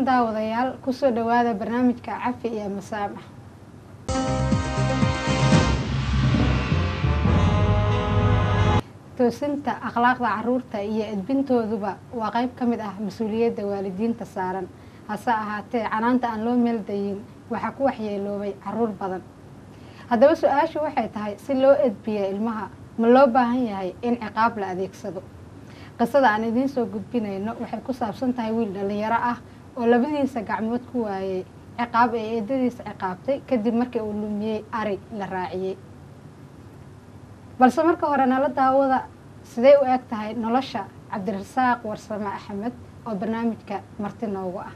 daawadayaal ku soo dhawaada barnaamijka Cafi iyo Masaamax. Toosinta akhlaaqda carruurta iyo edbintooduba waa qayb ka mid ah mas'uuliyadda waalidiinta saaran. Hase ahaatee canaanta aan loo meel dayin waxa ku waxyeeloobay carruur badan. Haddaba su'aashu waxay tahay si loo edbiyo ilmaha ma loo baahan yahay in ciqaab la adeegsado. Qisada aan idiin soo gudbinayno waxay ku saabsan tahay wiil dhalinyaro ah oo labadiisa gacmood ku waayay ciqaab ay eedadiisa ciqaabtay kadib markii uu lumiyay ari la raaciyay. balse marka hore nala daawada sidee u eg tahay nolosha Cabdirasaaq Warsame Axmed oo barnaamijka marti noogu ah.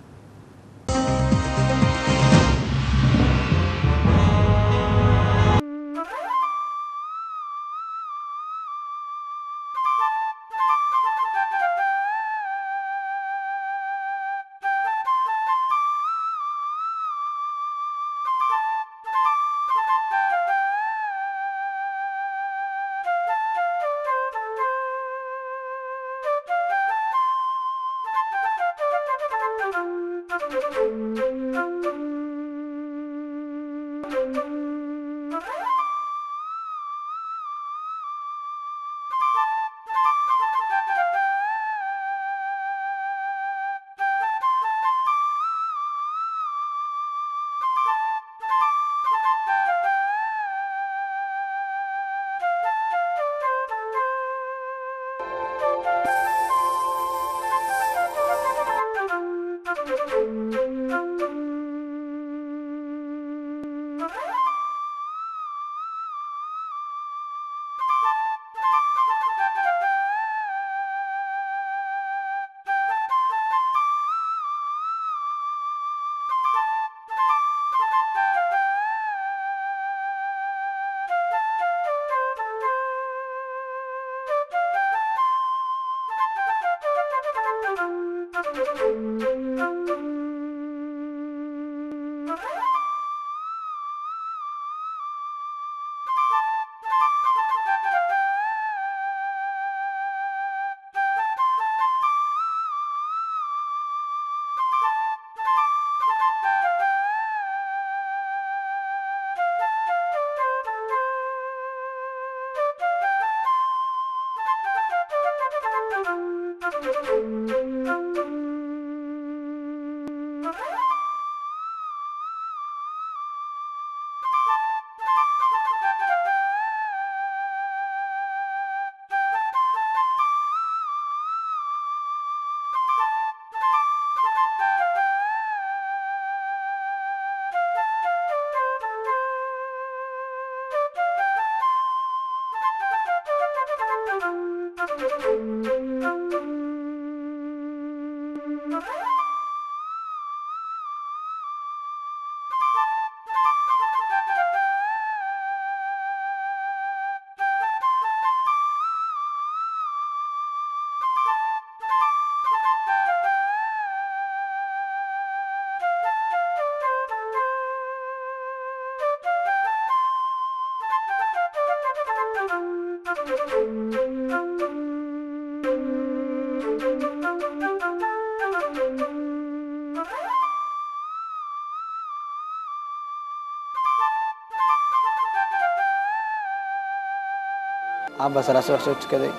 Aba salaasoo soo tukaday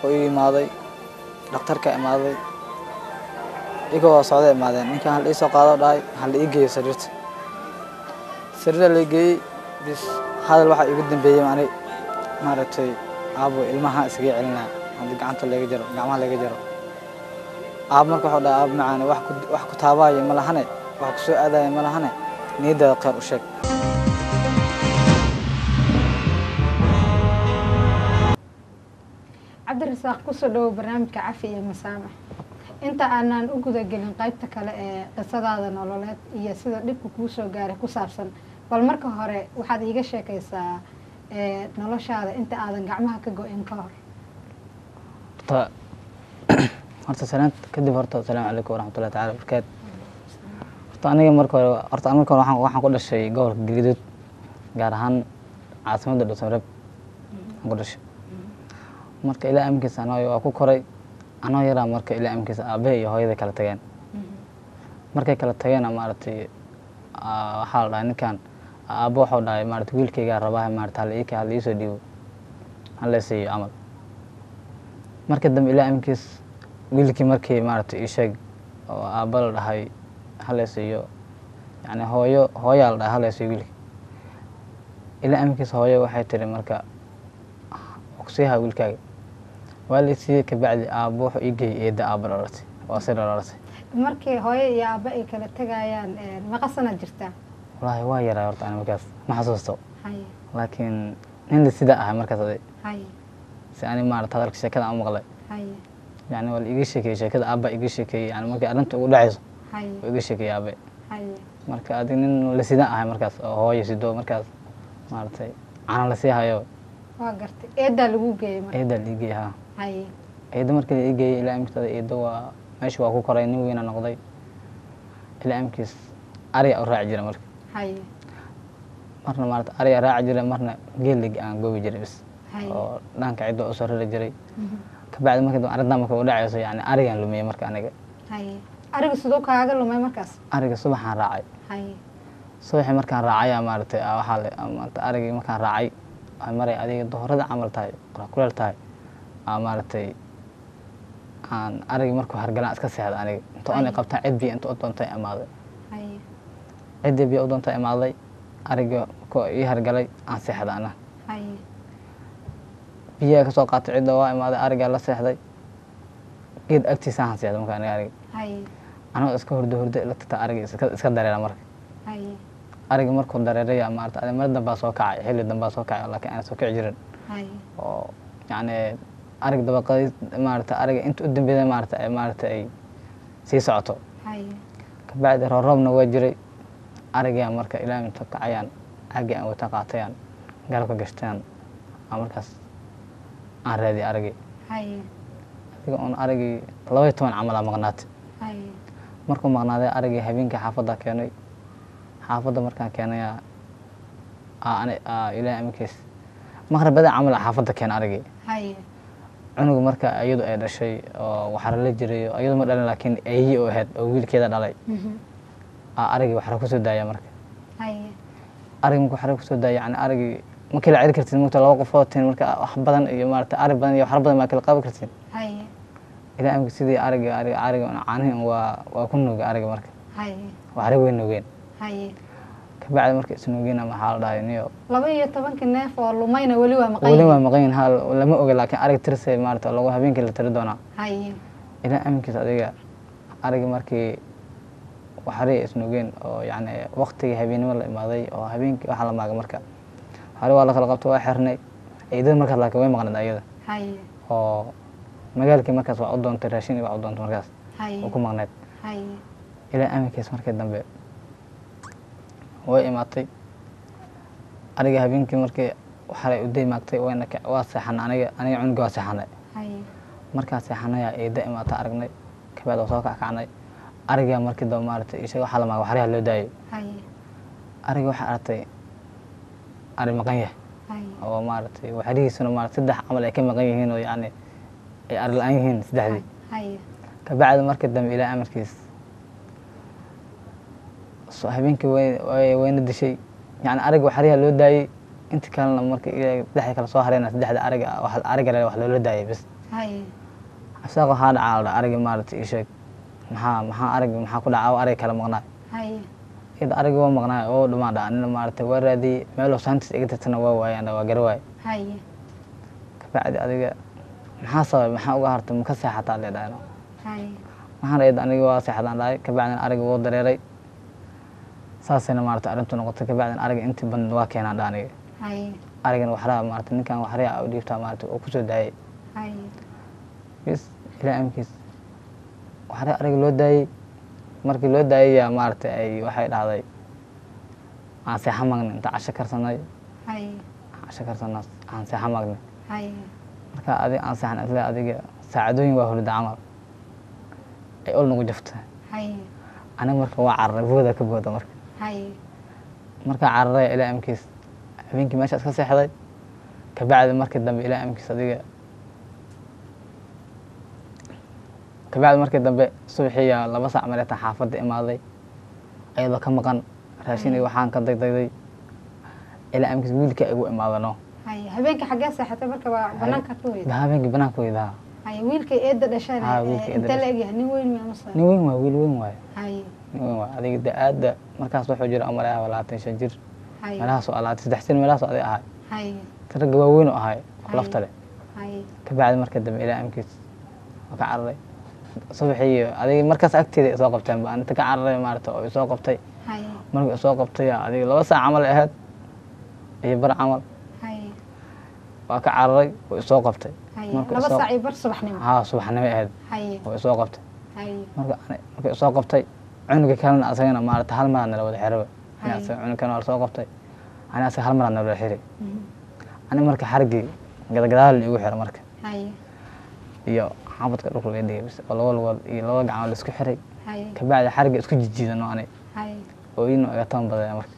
oo imaaday dhakhtarka imaaday igoo socday imaadeen ninka hal isoo qaado dhaay hal igeeyo sariirta la geeyay bis hadal waxa igu dambeeyay maaragtay abo ilmaha isaga celinaa hadi gacanta laga jaro gacmaha laga jaro marka waxa dhaay macaan wax ku taabaayo ma lahane wax ku soo aadayo ma lahane niyada qeer u sheeg. Cabdirasaaq ku soo dhaw barnaamijka Cafi iyo Masaamax. Inta aanan u guda gelin qaybta kale ee qisadaada nololeed iyo sida dhibku kuu soo gaaray ku saabsan bal marka hore waxaad iiga sheekaysaa noloshaada inta aadan gacmaha ka go'in ka hor. horta salaam kadib horta assalaamu calaykum waraxmatullaahi tacaala barakaatu. aniga marka hore waxaan ku dhashay gobolka Galgaduud gaar ahaan caasimadda Dhuusamareb ku dhashay. marka ilaa amkiisa anoo ku koray anoo yaraa marka ilaa amkiisa aabe iyo hooyada kala tageen markay kala tageenna maaragtay waxaa la dhahay ninkan aabbo waxuu dhahay maaragtay wiilkaygaa rabaa maaragtay hala iisoo dhiibo hala siiyo camal. marka dambe ilaa aminkiis wiilkii markii maaragtay ii sheeg oo aabba la dhahay hala siiyo yani hooyaa la dhahay hala siiyo wiilkii. ilaa aminkiis hooyo waxay tiri marka kusiihaa wiilkaaga waa la siiyey. kabacdi aabbo wuxuu ii geeyey eedda aabba dhalatay waa si dhalatay. markii hooyo iyo aabba ay kala tegayaan meeqa sana jirtaa? wallaahi waa yaraa horta ani markaas ma xasuusto, haye laakiin nin la sidaa ahay markaas aday haye si ani maarata hadalka sheekada aan maqlay haye yani waa la iga sheekeeyey sheekada aabba iga sheekeeyey yani markii arrinta ugu dhacayso haye waa iga sheekeeyey aabe. haye marka adig nin la sidaa ahay markaas oo hooyo sido markaas maaragtay cana la sii hayo waa gartay. eeddaa lagu geeyey marka? eeddaa la ii geeyey haa. haye eedda markii la ii geeyey ilaa aminkiis aday eedda waa meesha waa ku koray nin weyna noqday. ilaa aminkiis ariga u raaci jira marka haye marna maarata ariga raaci jiray marna geelig aan goobi jiray bis haye oo dhanka cidda u soo rari jiray. kabacdi markii dambe arrintan marka u dhacayso yani arigaan lumiyey marka aniga. haye ariga sidoo kaaga lumay markaas? ariga subaxaan raacay. haye subaxii markaan raacayaa maaragtay waxaa le maarata arigii markaan raacay waxay maray adiga dohorada camal tahay qorax kuleel tahay maaragtay aan arigii markuu hargalaan iska seexda aniga inta oon qabtaa cid biyo inta u doontay imaaday. haye ciddii biyo u doontay imaaday arigii ko ii hargalay aan seexda ana. haye biyaha ka soo qaatay cidda waa imaaday arigaa la seexday geed agtiisaahan seexday marka aniga ariga haye anagoo iska hurdo ila tagta arigii iska dareera marka. haye arigii markuu dareeraya maarata adi mar dambaa soo kacay xilli dambaa soo kacay laakiin aan soo kici jirin haye oo yani arig dabaqadii maarata ariga inta u dambeeyay maarata ay sii socoto. haye kabacdi roobna waa jiray arigaa marka ilaa inta kacayaan caagii aan wata qaatayaan garabka gashtaan markaas aan raadiyay arigii. haye adiga oon arigii 12 camal maqnaatay. haye markuu maqnaaday arigii habeenkii xaafadda keenay. xaafadda markaan keenaya ilaa aminkiis maqribada camal xaafadda keen arigii. haye cunuga marka iyadu ay dhashay oo waxara la jiray iyadu ma dhalin laakiin eeyi oo ahayd oo wiilkeeda dhalay arigii waxara kusoo daaya marka. haye arigi marka waxara kusoo daaya yani arigii ma kala ceri kartid mugta laba qofood tin marka wax badan iyo maarata ari badan iyo waxara badan ma kala qabi kartid. haye ilaa aminka sidii ariga caanihi waa ku nuugay ariga marka haye waxara weyn nuugeen. haye kabacdi marka isnuugina maxaa la dhahay niyo 12 neef oo lumayna weli waa maqan weli waa maqan hal lama oga laakiin arig tirsay maarata lagu habeenkii la tiri doonaa. haye ilaa aminkiis adiga arigi markii waxaray isnuugeen oo yani waqtigii habeenimo la imaaday oo habeenkii waxa la maagay marka waxaray waa la kala qabtay waa xirnay eedada markaas laakiin way maqnayd ayada haye oo magaalkii markaas waa u doontay raashin waa u doontay markaas haye oo ku maqnayd. haye ilaa aminkiis markii dambe way imaatay ariga habeenkii markii waxaray u day maagtay waa seexanay aniga cunuga waa seexanay. haye markaa seexanaya eedda imaata aragnay kabacdi waa soo kackacnay arigaa markii dambe maarata ishaga waxaa la maagay waxaraha loo daayay. haye ariga waxay aragtay ari maqan yahay haye oo maaragtay waxarihiisuna maarata 3 camal ay ka maqan yihiin oo yani ay ari la-aan yihiin 3dii. haye kabacdi markii dambe ilaa amarkiis habeenkii wayna dishay yani ariga waxariha loo daayay inta kalena markii dhexda kala soo hareyna 3da ariga wax loola daayay bis. haye asaga waxaa dhacaa arigi maarata ii sheeg maxaa arigi maxaa ku dhacaa ariga kala maqnaa. haye iyada arigi waa maqnaa oo dhumaan dhaca nina maarata waa raadiyey meeloo saantiis iga tirtana waa waayaan waa gara waay. haye kabacdi adiga maxaa sababay maxaa uga hartay maka seexataa lee dhahayno. haye maxaan iyada aniga waa seexdaan dhahay kabacdina ariga wuu dareeray saasayna maarata arrintu noqotay. kabacdina ariga intii badan waa keenaan dha aniga. haye arigana waxraa maarata ninkan waxraa u dhiibtaa maarata oo kusoo daayay haye bis ilaa amkiis waxraa ariga loo daayay. markii loo daayaya maarata ay waxay dhahday aan seexa magnay inta casho karsanay haye casho karsana aan seexa magnay. haye marka adiga aan seexan isla adiga saacadooyin waa hurda camal ay ol nagu jafta. haye aniga marka waa cararay booda ka booda marka. haye markaa cararay ilaa amkiis habeenkii meesha iska seexday. kabacdi markii dambe ilaa amkiis adiga kabacdi markii dambe subaxii 2 saac mareeta xaafadda imaaday ayadoo ka maqan raashin iyo waxaan ka degdegay ilaa amkiis wiilka igu imaadano habeenka xagee seexatay marka banaanka ku weeyda habeenkii banaanka weeyda wiilka eedda dhashana inta la egyahay nin weyn ma masal nin weyn waa wiil weyn waay nin weyn waa adiga daada markaas wuxuu jira amar ah 25 jir meelahaas oo 3 sano meelahaas oo ahay taraga waa weyn oo ahay lafta leh kabacdi markii dambe ilaa amkiis ka cararay subaxii adiga markaas agteeda soo qabteen baan inta ka cararay maarta oo soo qabtay markii soo qabtay adiga 2 saac amal ahayd iyo bar amal waa ka cararay oo soo qabtay markii 2 saac iyo bar subaxnimo subaxnimo ahayd oo soo qabtay markii soo qabtay cunuga kalena asagana maarta hal mar aan la wada xiraba cunuga kana soo qabtay ana asag hal mar aan la wada xiray ana marka xarigi gadagadaal igu xiro marka iyo xabadka dhulka laga dhigay oo laba gacmo la isku xiray kabacdi xariga isku jijiidano anay oo inuu iga tan baday marka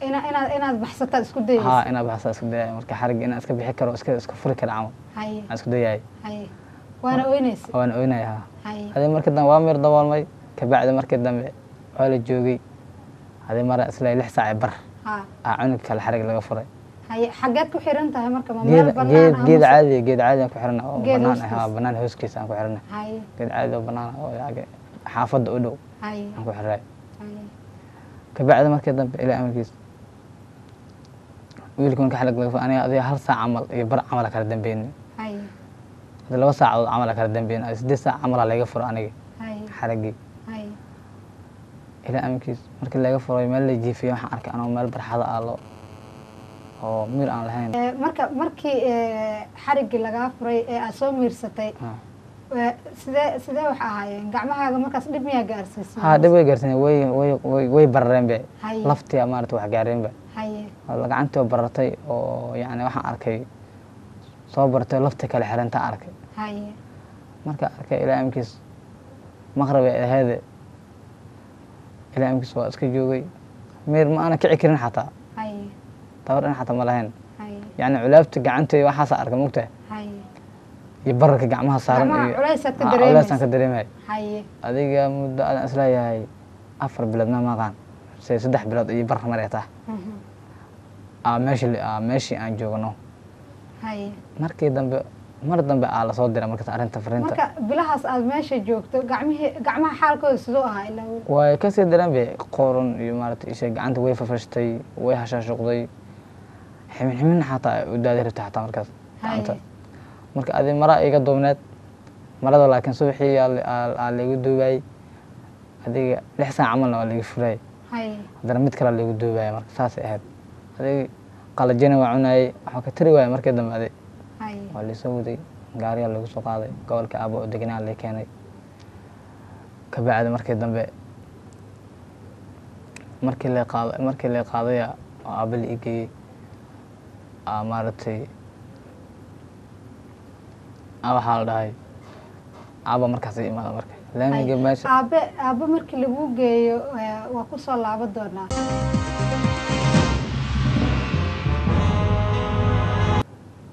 inaad baxsataa isku dayay inaad baxsataa isku dayay marka xariga inaad iska bixi karo iska furi karo camal isku dayay waana oynay hadii markii dambe waa mir daboolmay kabacdi markii dambe waa la joogay hadii mar isla 6 saac bar cunug kale xarig laga furay xageed ku xiran tahay marka ma meel banaan ah geed caadi ku xiran oo banaan hooskiisa aan ku xiran geed caadi oo banaan oo xaafadda u dhow aan ku xiray kabacdi markii dambe ilaa amarkiis wiilkan ka xalag laga aniga adiga 1 saac amal iyo bar amal kala dambeeyay 2 saacadood amal kala dambeeyay 8 saac amal laga furo aniga xarigi ilaa amarkiis markii laga furay meel la jiifiyo waxaan arkay anoo meel barxada aalo oo mir aan lahayn markii xarigi laga furay ee aad soo miirsatay sidee wax ahaayeen gacmahaaga markaas dhib miyaa gaarsiisay dhib way gaarsiisay way barareen be laftii maarta wax gaareen be gacantoo baratay oo yani waxaan arkay soo bartay lafta kale xiranta arkay marka arkay ilaa amkiis maqrib ee ahayd ilaa amkiis waa iska joogay mir ma ana kici karin xataa tawaran xataa ma lahayn yani culaabta gacantay waxaas arkay mugtay يبرك جمعها صار وليس أنك دريمة هذه مدة أنا أسلايا أفر بلادنا ما كان سيصدح بلاد يبرك مريته ماشي أنا جوجنو مركي دم مرة دم على صوت درا مركي تعرفين تفرنت مركي بلاحظ ماشي جوجتو جمعها حالك سلوها إلا وكسر درام بقارن يمارت إيش عنده ويف فرشتي ويهشاش قضي حمين حتى ودادي رتاح مركز marka adii mara iga doobneed marada laakiin subaxii aa lagu duubay adiga 6 saac amal waa lagu furay hadana mid kale lagu duubay marka saas ahayd adiga qalajina waa cunay waxa ka tiri waay markii dambe adii waa la soo waday gaariga lagu soo qaaday gobolka aabo oo deganaa la keenay ka bacdi markii dambe markii la qaaday aabal igay maaratay waxaa la dhahay aaba markaas imaada marka laamiga meesha aabe markii lagu geeyo waa ku soo laaban doonaa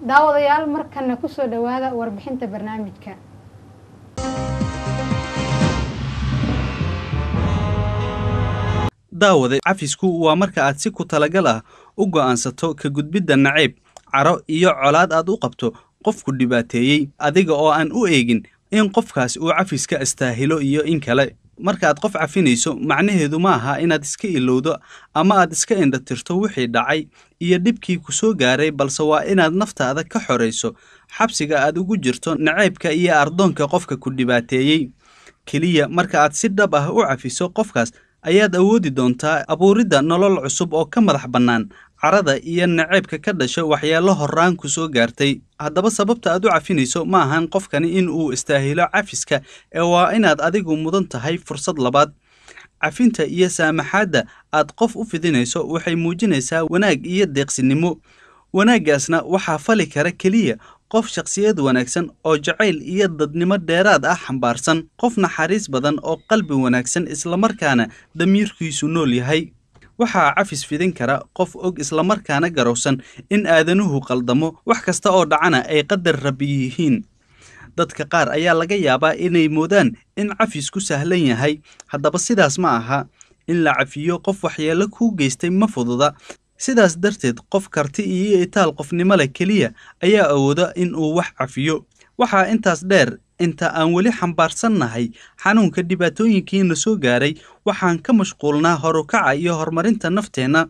daawadayaal markana ku soo dhawaada warbixinta barnaamijka daawada cafisku waa marka aad si ku talagal ah u go'aansato ka gudbidda nacayb caro iyo colaad aad u qabto qofku dhibaateeyay adiga oo aan u eegin in qofkaas uu cafiska astaahilo iyo in kale markaad qof cafinayso macnaheedu ma aha inaad iska ilowdo ama aad iska indhatirto wixii dhacay iyo dhibkii ku soo gaaray balse waa inaad naftaada ka xoreyso xabsiga aad ugu jirto nacaybka iyo ardoonka qofka ku dhibaateeyay kaliya marka aad si dhab ah u cafiso qofkaas ayaad awoodi doontaa abuuridda nolol cusub oo ka madax bannaan carada iyo nacaybka ka dhasho waxyaalo horaan ku soo gaartay haddaba sababta aad u cafinayso ma ahan qofkani in uu istaahilo cafiska ee waa inaad adigu mudan tahay fursad labaad cafinta iyo saamaxaadda aad qof u fidinayso waxay muujinaysaa wanaag iyo deeqsinimo wanaaggaasna waxaa fali kara keliya qof shakhsiyad wanaagsan oo jacayl iyo dadnimo dheeraad ah xambaarsan qof naxariis badan oo qalbi wanaagsan islamarkaana damiirkiisu nool yahay waxaa cafis fidin kara qof og islamarkaana garowsan in aadanuhu qaldamo wax kasta oo dhacana ay qadar rabbi yihiin dadka qaar ayaa laga yaabaa inay moodaan in cafisku sahlan yahay, haddaba sidaas ma aha. In la cafiyo qof waxyeello kuu geystay ma fududa. Sidaas darteed, qof karti iyo itaal qofnimo leh keliya ayaa awooda in uu wax cafiyo. Waxaa intaas dheer, inta aan weli xambaarsannahay xanuunka dhibaatooyinkiina soo gaaray, waxaan ka mashquulnaa horukaca iyo horumarinta nafteenna.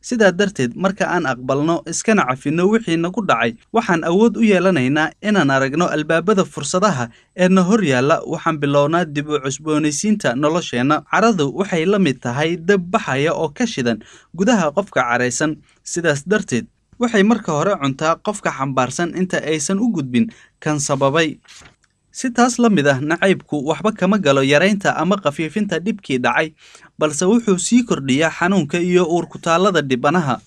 Sidaa darteed, marka aan aqbalno iskana cafinno wixii nagu dhacay, waxaan awood u yeelanaynaa inaan aragno albaabada fursadaha ee na hor yaalla. Waxaan bilownaa dib u cusboonaysiinta nolosheenna. Caradu waxay la mid tahay dab baxaya oo ka shidan gudaha qofka caraysan. Sidaas darteed, waxay marka hore cuntaa qofka xambaarsan inta aysan u gudbin kan sababay. Si taas la mid ah, nacaybku waxba kama galo yaraynta ama khafiifinta dhibkii dhacay, balse wuxuu sii kordhiyaa xanuunka iyo uurkutaallada dhibanaha.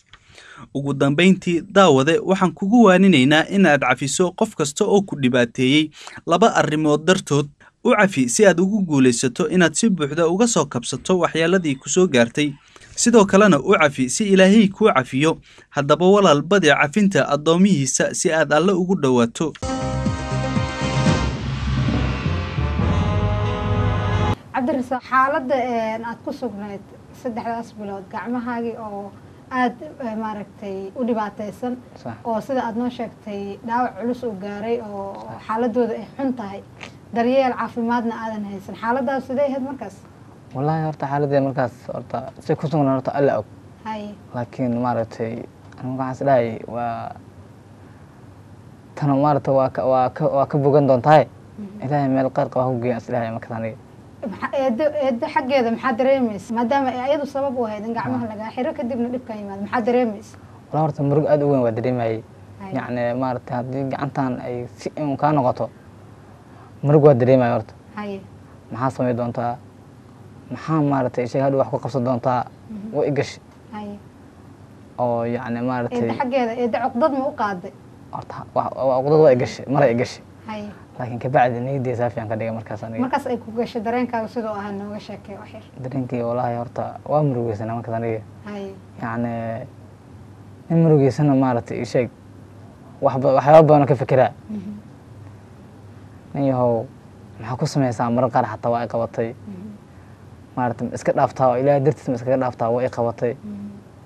Ugu dambayntii, daawade, waxaan kugu waaninaynaa inaad cafiso qof kasta oo ku dhibaateeyey 2 arrimood dartood. U cafi si aad ugu guulaysato inaad si buuxda uga soo kabsato waxyeelladii ku soo gaartay. Sidoo kalena u cafi si Ilaahay kuu cafiyo. Haddaba walaal, badi cafinta addoomihiisa si aad Alle ugu dhowaato. cabdirasaaq, xaaladda aad ku sugnayd 3daas bilood, gacmahaagii oo aad maaragtay u dhibaataysan, oo sida aad noo sheegtay dhaawac culus uu gaaray oo xaaladooda ay xun tahay, daryeel caafimaadna aadan haysan. xaaladaas sidee ahayd markaas? Wallahi horta xaaladii markaas horta si ku sugnaa horta alla og. Laakiin maaragtay anigu waxaan isdhahay waa tan maaragtay waa ka bogan doontaa. Ilaahay meel qaar qaba ku geeyo isdhahay markaas aniga. eedda xaggeeda maxaa dareemaysa maadaama ay ayadu sabab u ahayd in gacmaha lagaa xiro kadibna dhibkan yimaado? maxaa dareemaysa? Walaa horta murug aad u weyn waa dareemayay. Yacni maaragtay haddii gacantan ay si in kaa noqoto murug waa dareemaya horta. maxaa samay doontaa? maxaa maaragtay shay hadhow wax ku qabsan doontaa? way i gashay. oo yacni maaragtay eedda xaggeeda eedda cuqdad ma u qaaday? horta cuqdad waa i gashay, maray i gashay. laakiin kabacdi niyadii saafiyan ka dhigay markaas aniga. markaas ay ku gashay dareenkaaga sidoo ahaa nooga sheekay wax yar. dareenkii wallaahi horta waa murugaysanaa markaas aniga. yacni nin murugaysana maaragtay ii sheeg waxyaaba badan ka fikiraa. nin yahow maxaa ku samaysaa marar qaar xataa waa i qabatay. maaragtay iska dhaaftaa oo ilaahay dartiis ma iskaga dhaaftaa waa i qabatay.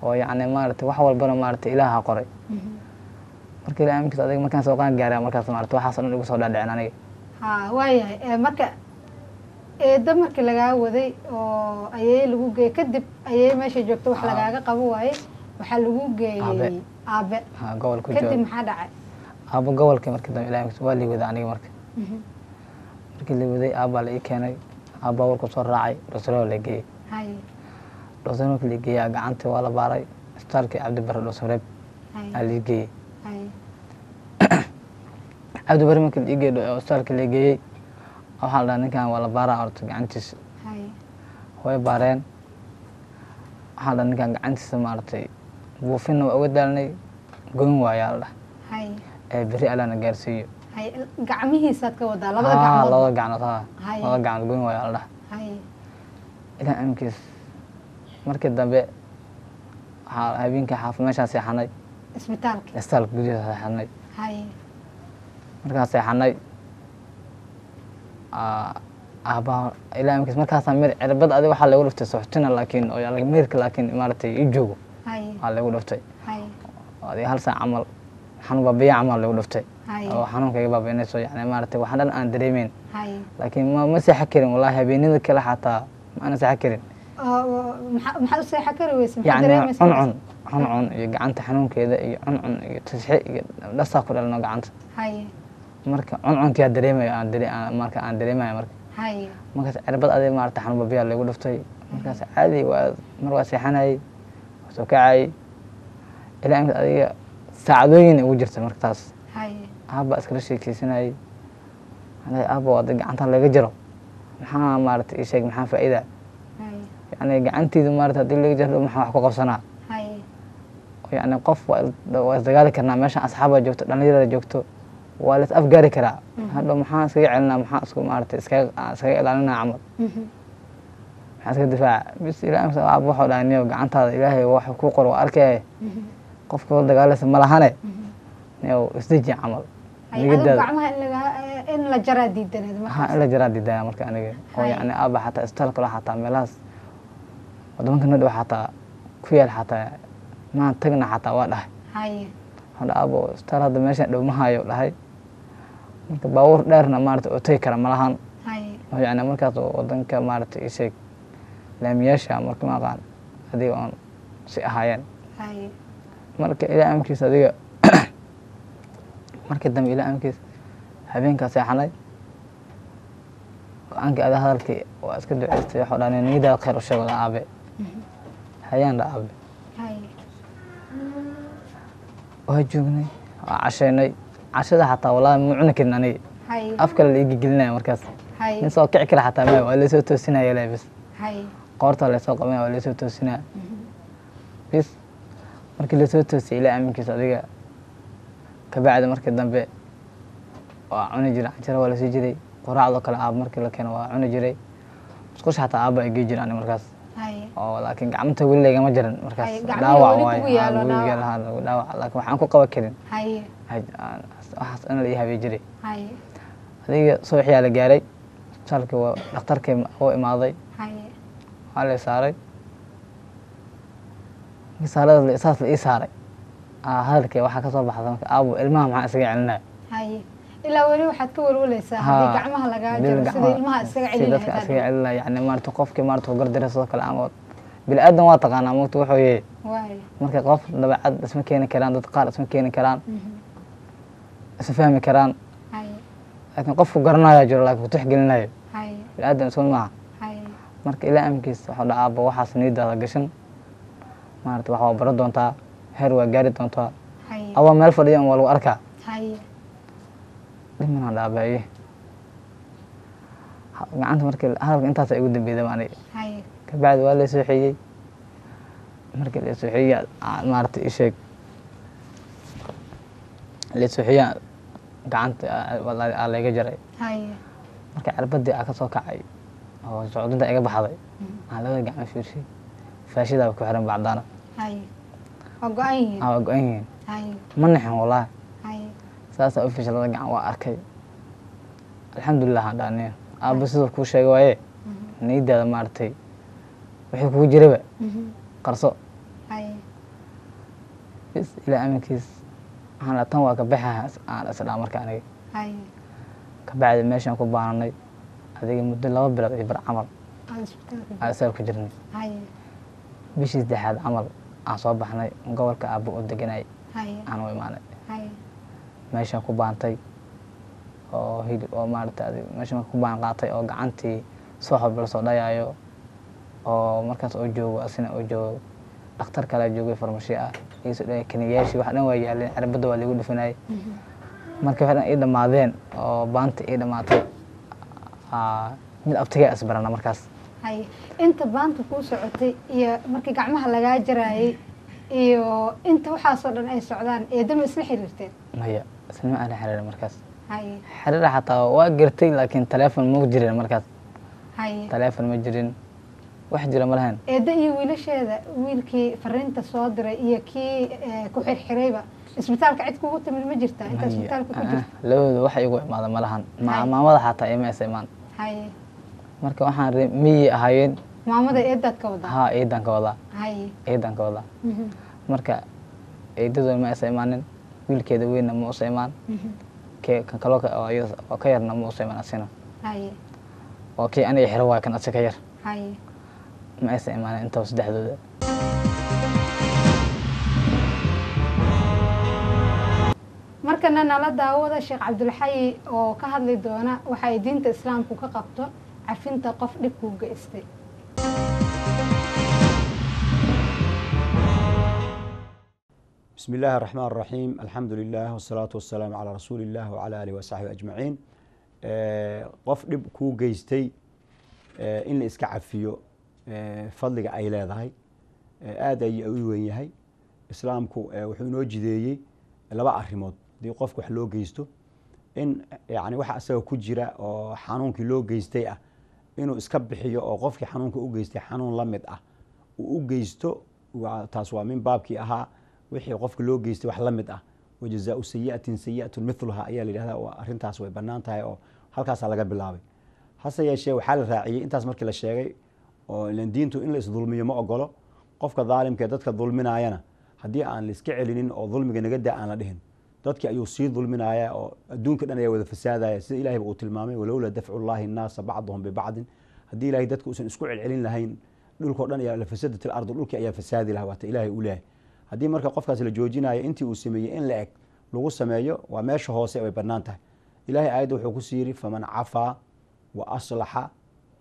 oo yacni maaragtay wax walbana maaragtay ilaaha qoray. marka ilaa aminkiis adiga markaan soo qaan gaaraa markaas maaragtay waxaas oo dhan igu soo dhaadhicin aniga. waayahay marka eedda markii lagaa waday oo ayay lagu geeyey kadib ayay meesha joogto wax lagaaga qabo waaye waxaa lagu geeyey aabe gobolka kadib maxaa dhacay? aabo gobolka markii dambe ilaa aminkiis waa lii waday aniga marka. markii la waday aabbaa la ii keenay. aabbaa warku soo raacay dhosaroo la geeyey. dhosarooka la geeyey gacantii waa la baaray isbitaalkii cabdibare dhosareeb aa la ii geeyey. cabdibare markii la ii geeyey isbitaalka la geeyey waxaa la dhahaa ninkan waa la baaraa horta gacantiisa. way baareen. waxaa la dhahaa ninkan gacantiisa maaragtay buufinna waa uga daalnay goyn waayaa la dhaha. beri allaana gaarsiiyo. gacmihiisaad ka wadaa labada gacmood? labada gacnood labada gacnood goyn waayaa la dhaha. ilaa aminkiis markii dambe waxaa habeenkii xaafad meeshaan seexanay. isbitaalka gudihiisa seexanay. markaan seexanay aabaha ilaa aminkiis markaasaa mir cirbad adiga waxaa lagu dhuftay soxtina laakiin oo mirka laakiin maaragtay i joogo waxaa lagu dhuftay. adiga 1 saac camal xanuun baabiya camal lagu dhuftay. oo xanuunka iga baabiinayso yacni maaragtay wax dhan aan dareemeyn. laakiin ma seexan karin wallaahi habeenada kale xataa ma ana seexan karin. maxaa u seexan kari weyse? maxaa yacni dareemaysa? cuncun iyo gacanta xanuunkeeda iyo cuncun iyo tasxe iyo dhasaa ku dhalno gacanta. marka cuncunkiyaa dareemaya marka aan dareemaya marka. markaas cirbad adiga maaragtay xanuun baabiya lagu dhuftay. markaas caadi waa mar waa seexanayay waa soo kacayay ilaa inta adiga saacadooyin ugu jirta markaas. aabbaa iskala sheekeysanayay. aabba waa gacantan laga jiro maxaa maaragtay ii sheeg maxaa faa'iida? yacni gacantiidu maaragtay haddii laga jiro maxaa wax ku qabsanaa? yacni qof waa isdagaali karnaa meeshan asxaabaa joogto dhallinyarada joogto waa la is afgaari karaa. hadhow maxaa iskaga celinaa maxaa isku maaragtay iskaga ilaalinaa camal maxaa iska difaaca bis ilaa aabba waxuu dhahay niyow gacantaada ilaahay wax kuu qor waa arkay qofka la dagaalaysa ma lahane niyow isdeji camal adigu gacmaha in la jaraa diidaneed markaas in la jaraa diidana marka aniga oo yacni aaba xataa isbitaalka la xataa meelahaas waddanka noo dhow xataa ku yaal xataa maan tagna xataa waa dhahay hadda aabo isbitaal hadda meeshaan dhow ma hayo dhahay marka baabuur dheerna maarata oo tagi kara malahan oo yacni markaas waddanka maarata ii sheeg laamiyaasha marka ma aqaan adiga oon si ahaayeen marka ilaa amkiis adiga markii dambe ilaa amkiis habeenkaa seexanay go-aankii ada hadalkii waa iska duceystay waxuu dhahay niyadaada khayr u sheeg wada aabe hayaan dha aabe waa joognay waa cashaynay cashada xataa wallaahi ma cuni karin aniga af kale la iigi gelinaya markaas nin soo kici kara xataa maya waa laysoo toosinaya ilaa bis qoorta laysoo qabanaya waa laysoo toosinaya bis markii lasoo toosiyay ilaa aminkiisa adiga kabacdi markii dambe waa cuni jiray canjaro waa lasii jiray quraacdoo kale aab markii la keeno waa cuni jiray musqusha xataa aabba ay gey jira ani markaas oo laakiin gacmanta weli laygama jiran markaas dhaawac waaye dhaawac laakiin waxaan ku qaban karin waxaas in la ii habey jiray adiga subaxyaa la gaaray isbitaalkii waa dhakhtarkii u imaaday waa la saaray saalada saas la ii saaray hadalkii waxaa ka soo baxda marka aabo ilmaha maxaa isaga celinaya ilaa weli waxaad ka walwalaysaa haddii gacmaha lagaa jiro sida ilmaha isaga dadka isaga celinaya yani maarata qofkii maarata ku gardira sidoo kale aan bini-aadan waa taqaanaa mogta wuxuu yahay marka qof dabeecad isma keeni karaan dad qaar isma keeni karaan isma fahmi karaan laakiin qofku garanaya jiro laakiin ku tixgelinayo bini-aadan isma maaha marka ilaa amkiis waxuu dha aabo waxaas niyadaada gashan maarata wax waa baro doontaa heer waa gaari doontaa awaa meel fadhiya waa lagu arkaa dhimanaa dhaabaaye gacanta markii hadalka intaasa igu dambeydaba aniga kabacdi waa la sooxeeyey markii la sooxeeyey maarata ii sheeg la sooxeeyaa gacanta aa layga jaray marka cirbadii aa ka soo kacay oo socdinta iga baxday aan labada gacmo fiirshay faashidaaba ku xiran bacdaana waa go-an yihiin waa go-an yihiin ma nixin wallaahi saasaa u fisha labada gacan waa arkay alxamdulilah aan dhaaniyo aabba siduu kuu sheegay waaye niyadaada maaragtay wixii kugu jiraba qarso bis ilaa aminkiis waxaan dhaa tan waa ka baxa aan isdhaa marka aniga kabacdi meeshaan ku baananay adiga muddo 2 bilood iyo bar camal aan isaga ku jirnay bishii 3aad camal aan soo baxnay gobolka aabbo u deganay aan u imaanay meeshaan ku baantay oo hilib oo maarata meeshaan ku baan qaatay oo gacantii soo xobol soo dhayaayo oo markaas oo joogo asina oo joogo dhakhtar kale joogay farmashi ah isu dhay kaniyaashii wax dhan waa yaaleen cirbada waa lagu dhufanayay markii waxaan ii dhamaadeen oo baanta ii dhamaatay mid abtiga asbarana markaas inta baanta kuu socotay iyo markii gacmaha lagaa jaraayay iyo inta waxaasoo dhan ay socdaan eedama isla xiriirteen maya islama aan xiriirin markaas xiriir xataa waa gartay laakiin telefoon ma jirin markaas telefoon ma jirin wax jira ma lahayn eedda iyo wiilasheeda wiilkii fariinta soo diray iyo kii ku xirxirayba isbitaalka cid kugu timid ma jirtaa inta isbitaalka ku jirta labadooda wax igu imaada ma lahan maamada xataa ima imaan marka waxaan miyi ahaayeen maamada eedaad ka wadaa haa eedan ka wadaa eedan ka wadaa marka eedadooda ma isa imaanin wiilkeeda weynna ma usa imaan kan kaloo oo ka yarna ma usa imaan asina oo kii aniga xiro waay kan asi ka yar ma isa imaanin intaba saddexdooda markana nala daawada sheekh cabdulxayi oo ka hadli doona waxa ay diinta islaamku ka qabto cafinta qof dhib kuu geystay بسم الله الرحمن الرحيم الحمد لله والصلاة والسلام على رسول الله وعلى آله وصحبه أجمعين qof dhib kuu geystay in la iska cafiyo fadliga ay leedahay aad ayuu u weyn yahay islaamku wuxuu inoo jideeyey 2 arrimood hadii qofku wax loo geysto in yani waxa asaga ku jira oo xanuunkii loo geystay ah inuu iska bixiyo oo qofkii xanuunka u geystay xanuun la mid ah uu u geysto taas waa min baabkii ahaa wixii qofka loo geystay wax la mid ah wajazaau sayi'atin sayi'atun miluhaa ayaa la yidhahdaa. arrintaas way bannaan tahay oo halkaasaa laga bilaabay. hase yeeshee waxaa la raaciyey intaas markii la sheegay oo ilan diintu in la isdulmiyo ma ogolo. qofka daalimkaee dadka dulminaayana haddii aan la iska celinin oo dulmiga naga daa aan la dhihin, dadki ayuu sii dulminaya oo adduunka dhan ayaa wada fasaadaya, sida ilahayba uu tilmaamay walowlaa dafcu llahi innaasa bacduhum bibacdin. haddii ilahay dadka uusan isku celcelin lahayn dhulkao dhan ayaa lafasadat ilardu, dhulkii ayaa fasaadi lahaa, waata ilaahay u leehay. haddii marka qofkaas la joojinayo intii uu sameeyey in la eg lagu sameeyo, waa meesha hoose way bannaan tahay. ilahay aayadda wuxuu kusii yidhi faman cafaa wa aslaxa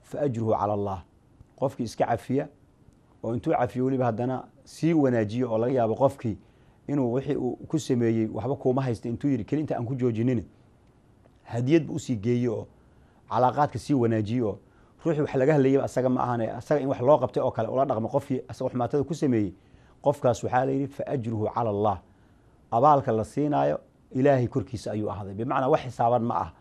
fa ajruhu cala allah. qofkii iska cafiya oo intuu cafiyo weliba haddana sii wanaajiyo oo laga yaabo qofkii inuu wixii uu ku sameeyey waxba kuuma haysta intuu yidhi keli inta aan ku joojinin hadiyad bu usii geeye oo calaaqaadka sii wanaajiye oo ruuxii wax laga hadlayaba asaga ma ahane asaga in wax loo qabtay oo kale ula dhaqmo qofkii asaga xumaatada ku sameeyey, qofkaas waxaa layidhi fa ajruhu cala allah. abaalka la siinaayo ilaahay korkiisa ayuu ahday. bimacnaa wax xisaaban ma ah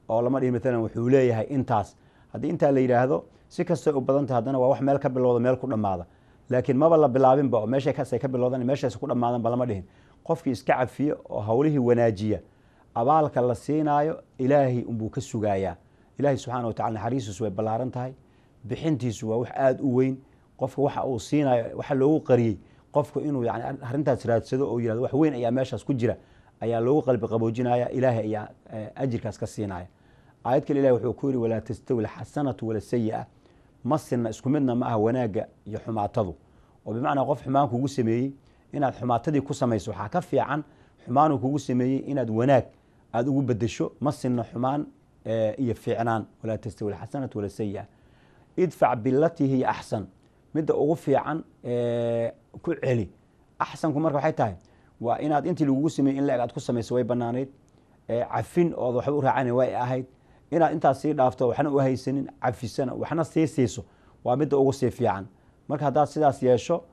oo lama dhihi maalan wuxuu leeyahay intaas. haddii intaa la yidhaahdo si kastay u badantah haddana waa wax meel ka bilowda meel ku dhammaada. laakiin maba la bilaabinba oo meeshaasay ka bilowdan meeshaas ku dhammaadanba lama dhihin. qofkii iska cafiye oo hawlihii wanaajiya, abaalka la siinaayo ilaahay unbuu ka sugayaa. ilaahay subxaana wa tacala naxariistiisu way ballaaran tahay, bixintiisu waa wax aada u weyn. qofka waxa uu siinayo waxa loogu qariyey qofku inuu yani arrintaas raadsado oo yihahdo wax weyn ayaa meeshaas ku jira ayaa loogu qalbi qaboojinaya, ilaahay ayaa ajirkaas ka siinaya. aayad kale ilahi wuxuu ku yidhi walaa tastawi alxasanatu wala sayi'a, ma sinna isku midna ma aha wanaagga iyo xumaatadu. oo bimacnaa qof xumaan kugu sameeyey inaad xumaatadii ku samayso waxaa ka fiican xumaanuu kugu sameeyey inaad wanaag aada ugu bedesho. ma sinna xumaan iyo fiicnaan. walaa tastawi alxasanatu wala sayi'a idfac bilatii hiya axsan, midda ugu fiican ku celi. axsanku marka waxay tahay waa inaad intii lagugu sameeyey in la eg aad ku samayso way banaanayd. cafin ood waxba u raacana way ahayd. inaad intaas sii dhaafto waxna u haysanin cafisana waxna sii siiso waa midda ugu sii fiican. marka haddaad sidaas yeesho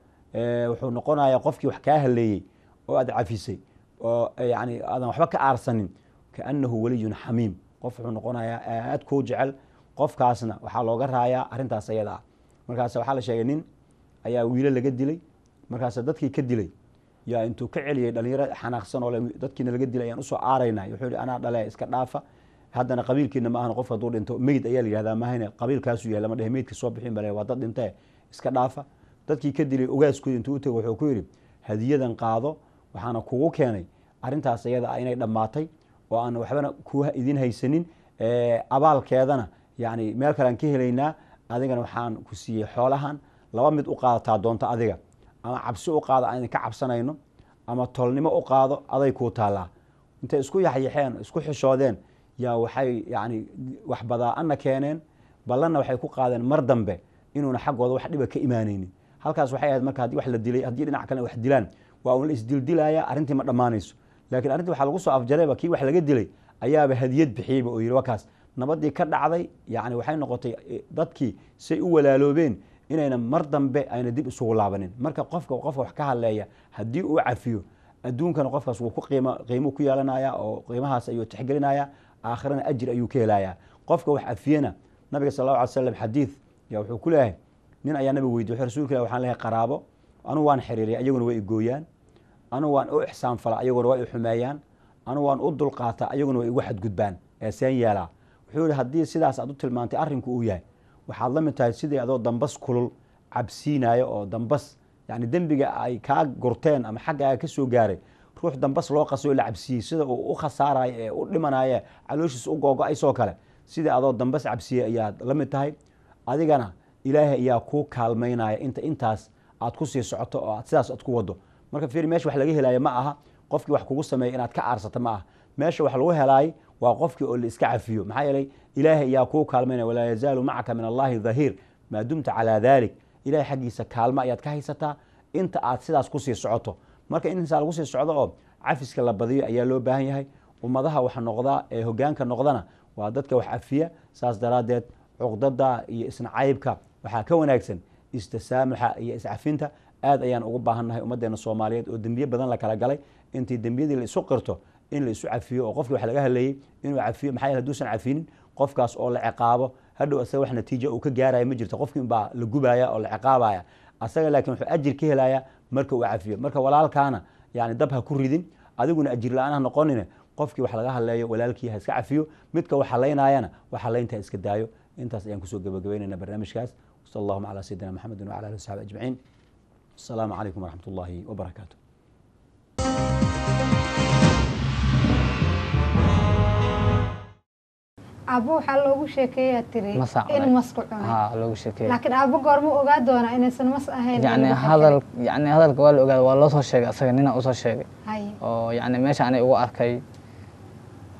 wuxuu noqonayaa qofkii wax kaa haleeyey oo aad cafisay oo yani aadan waxba ka aarsanin kaanahu waliyun xamiim. qof wuxuu noqonayaa aad kuu jecel. qofkaasna waxaa looga raayaa arrintaas ayada ah. markaas waxaa la sheegay nin ayaa wiilo laga dilay. markaas dadkii ka dilay yaa intuu ka celiyey dhalinyaro xanaaqsan oo dadkiina laga dilay ayaan usoo aarayna. wuxuu yihi anaa dhale iska dhaafa, haddana qabiilkiina ma ahan qofka hadduu dhinto meyd ayaa la yihahdaa maahane qabiilkaasuu yahay lama dhehe meydka soo bixin bale waa dad dhintee iska dhaafa. dadkii ka dilay ogaaskooda intuu u tego wuxuu ku yidhi hadiyadan qaado, waxaana kugu keenay arrintaas ayada ah inay dhammaatay oo aan waxbana ku idin haysanin, abaalkeedana yani meel kalean ka helaynaa. adigana waxaan ku siiyey xoolahan, laba mid u qaadataa doonto adiga, ama cabsi u qaado aan idinka cabsanayno, ama tolnimo u qaado aday kuu taallaa. intay isku yaxyaxeen isku xishoodeen yaa waxay yani wax badaa-ana keeneen, ballanna waxay ku qaadeen mar dambe inuuna xaggooda wax dhiba ka imaanaynin. halkaas waxay ahayd marka haddii wax la dilay haddii dhinac kale wax dilaan waa un la isdildilaya, arrintii ma dhammaanayso. laakiin arrintii waxaa lagu soo afjarayba kii wax laga dilay ayaaba hadiyad bixiyeyba oo yidhi wakaas nabadii ka dhacday. yani waxay noqotay dadkii say u walaaloobeen inayna mar dambe ayna dib isugu laabanin. marka qofka wax ka hadleeya haddii uu cafiyo adduunkana qofkaas wuu ku qiimo ku yeelanaya oo qiimahaas ayuu tixgelinaya, aakhirana ajir ayuu ka helaya. qofka wax cafiyena nabiga sal allahu alay slam xadiid yaa wuxuu ku leeyahay nin ayaa nabiga weydiy wuxuu rasuulka ilah waxaan leeyahay qaraabo anugu waan xiriiriyay ayaguna way igooyaan, anugu waan u ixsaan fala ayaguna waa i xumeeyaan, anugu waan u dulqaata ayaguna way igu xadgudbaan ee seen yeelaa. wuxuu yihi haddii sidaas aad u tilmaantay arrinku uu yahay waxaad la mid tahay sidii adoo dambas kulul cabsiinayo oo dambas yani dembiga ay kaa gurteen ama xaggaaga ka soo gaaray ruux dambas loo qaso la cabsiyey sida uu u khasaarayo ee u dhimanayo calooshiis u googo-aysoo kale sidii adoo dambas cabsiyey ayaad la mid tahay. adigana ilaahay ayaa kuu kaalmaynaya intaas aad ku sii socoto oo aad sidaas aad ku wado. marka fiir meesha wax laga helaayo ma aha qofkii wax kugu sameeya inaad ka aarsato ma aha. meesha wax lagu helaay waa qofkii oo la iska cafiyo. maxaa yeelay ilaahay ayaa kuu kaalmaynaya walaa yazaalu macaka min allahi dhahiir maa dumta calaa dalik. ilahay xaggiisa kaalmo ayaad ka haysataa inta aad sidaas kusii socoto. marka in insaa lagu sii socdo oo cafiska la badiyo ayaa loo baahan yahay. ummadaha wax noqdaa ee hogaanka noqdana waa dadka wax cafiya. saas daraaddeed cuqdada iyo isnacaybka waxaa ka wanaagsan istasaamaxa iyo iscafinta. aad ayaan ugu baahannahay ummaddeena soomaaliyeed oo dembiye badan la kala galay. intii dembiyadii la isu qirto in la isu cafiyo oo qofkii wax laga hadleeyey inuu cafiyo. maxaa yeele haduusan cafinin qofkaas oo la ciqaabo hadhow asaga wax natiija uu ka gaaraya ma jirto. qofkii baa la gubaya oo la ciqaabaya, asaga laakiin wuxuu ajir ka helaya marka uu cafiyo. marka walaalkaana yani dab ha ku ridin adiguna ajir la-aan ha noqonine qofkii wax laga hadleeyo walaalkii ha iska cafiyo midka wax halaynayana wax halaynta iska daayo intaas ayaan kusoo gabagabaynaynaa barnaamijkaas wasala allahuma calaa sayidina maxamedin wacala alihi wasaxbi ajmaciin asalaamu calaykum waraxmat ullaahi wabarakaatu aabbo waxaa loogu sheekeeyaa tiri in masku cunay loogu sheekeeya laakiin aabbo goorma ogaa doonaa inaysan mas ahayn yani hadalka waa la ogaada waa loo soo sheegay asaga nina usoo sheegay oo yani meesha anay ugu arkay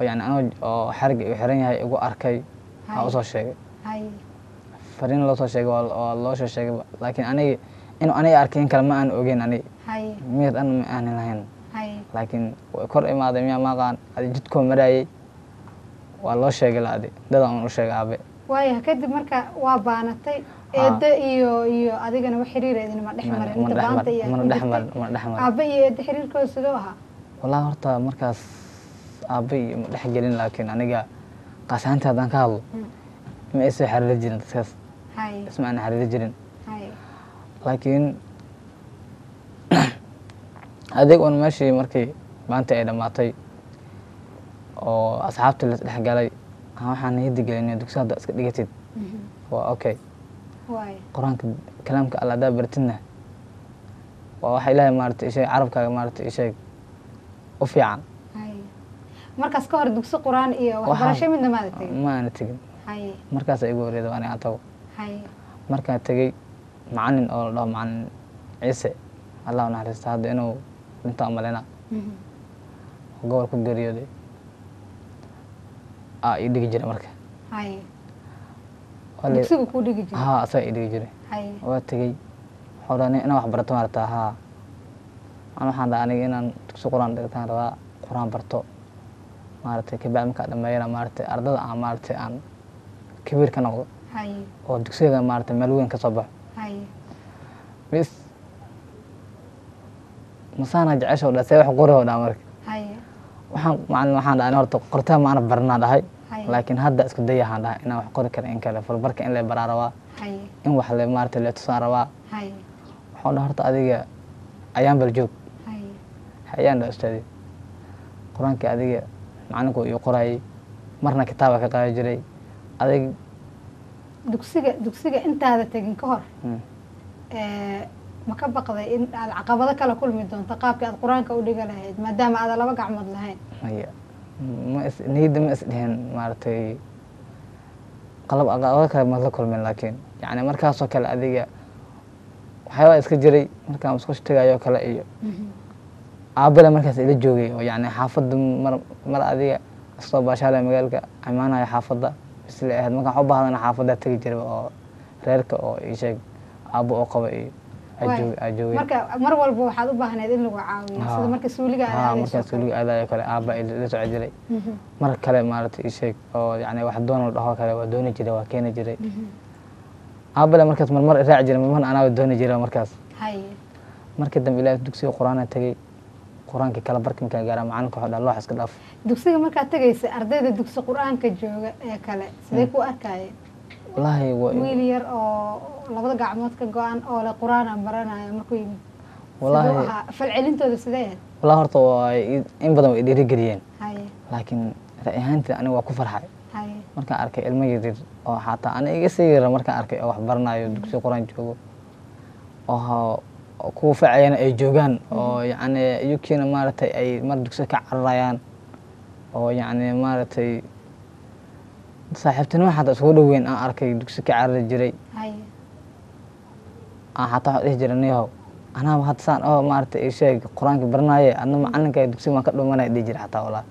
oo yani anoo oo xariga uu xiran yahay ugu arkay aa usoo sheegay fariin loo soo sheegay waa loo soo sheegay laakiin aniga inuu aniga arkay in kale ma aan ogeyn aniga miyad an ma aanin lahayn laakiin way kor imaaday miyaa maaqaan adi jidkoo maraayay waa loo sheegay laadi dad aan u sheegay aabe waaya kadib marka waa baanatay eedda iyo adigana wax xiriireedina ma dhex marin inta baanta iyo mana dhex marin aabe iyo eedda xiriirkooda sidoo ahaa wallahi horta markaas aabe iyo ma dhex gelin laakiin aniga qaasaanta haddaan ka hadlo ma isoo xiriiri jirin dadkaas isma aan xiriiri jirin laakiin adeeg un meeshii markii maanta ay dhammaatay oo asxaabtii la dhex galay waxaan niyadda gelinay dugsi hadda iska dhigatid waa okay qur-aanka kalaamka alla haddaa bartidna waa waxa ilaahay maarata isheeg carabkaaga maarata isheeg u fiican markaas ka hor dugsi qur-aan iyo waxbarasho midna maada tegin ma aana tegin markaasa igu horeeda ani aan tago markaan tegey macalin oo la dhaho macalin ciise allah u naxariista hadda inuu dhinta umalena gobol ku geeriyooday ii dhigi jiray marka dugsiga kuu dhigi jiray asaga ii dhigi jiray waa tegey wuxuu dhaha inaan wax barato ma rabtaa haa an waxaan dhaha aniga inaan dugsi qur-aan dhigtaan rabaa qur-aan barto maaragtay kabacdi markaa dhameeyana maaragtay ardada aan maaragtay aan kabiir ka noqdo oo dugsiga maaragtay meel weyn ka soo baxo bis masaana jecesha dha see wax qori oo dhaa marka waxaan macalin waxaan dhahay horta qortaa maana baranaa dhahay laakiin hadda isku dayahaan dhahay inaan wax qori kara in kale falbarka in la baraa rabaa in wax le maaragtay le tusaan rabaa waxaan dhaha horta adiga ayaan bal joog ayaan dha ustaadi qur-aankii adiga macalinku ii qorayay marna kitaaba ka qaadi jiray adig dugsiga intaada tegin ka hor ma ka baqday in aad caqabado kala kulmi doonto qaabkii aad qur-aanka u dhiga lahayd maadaama aada laba gacmood lahayn maya niyadda ma isdhehen maaragtay caqabado kale maad la kulmin laakiin yani markaasoo kale adiga waxyaabaa iska jiray markaan musqusha tegayoo kale iyo aabale markaas ila joogay oo yani xaafadda mar adiga iskasoo baashaale magaalka imaanayo xaafadda bisla ahayd markaan wax u baahdana xaafaddaa tegi jiray oo reerka oo ii sheeg aabbo oo qaba iyo marka mar walba waxaad u baahneed in lagu caawiyo sida marka suuliga markaa suuliga aadayo kale aabba la soco jiray mar kale maaragtay ii sheeg oo yani wax doon la dhaho kale waa dooni jiray waa keeni jiray aabbale markaas marmar raaci jiray marmarna anaaba dooni jiray markaas markii dambe ilaahay dugsiga qur-aana tegey qur-aankii kala barki markaa gaara macalinka wuxuu dhaha loox iska dhaaf dugsiga markaad tegaysa ardayda dugsi qur-aanka jooga ee kale sidee ku arkaayeen wallaahi wiil yar oo labada gacmood ka go-an oo le qur-aan aan baranayo markuu yimid wallaahi falcelintooda sidee ahayd wallahi horta waa in badan way dhiirigeliyeen laakiin ra'y ahaantii aniga waa ku farxay markaan arkay ilmo yaryar oo xataa aniga iga sii yara markaan arkay oo wax baranayo dugsi qur-aan joogo oo kuwa facayana ay joogaan oo yani iyukiina maaragtay ay mar dugsi ka cararayaan oo yani maaragtay saaxiibtinimo xataa iskugu dhoweyn aan arkay dugsi ka carari jiray aan xataa waxaa dhihi jiray niyahow anaaba hadda saan oo maaragtay ii sheeg qur-aanka baranaaye adna macalinka dugsiga waan ka dhumanaya dhihi jiray xataa walaa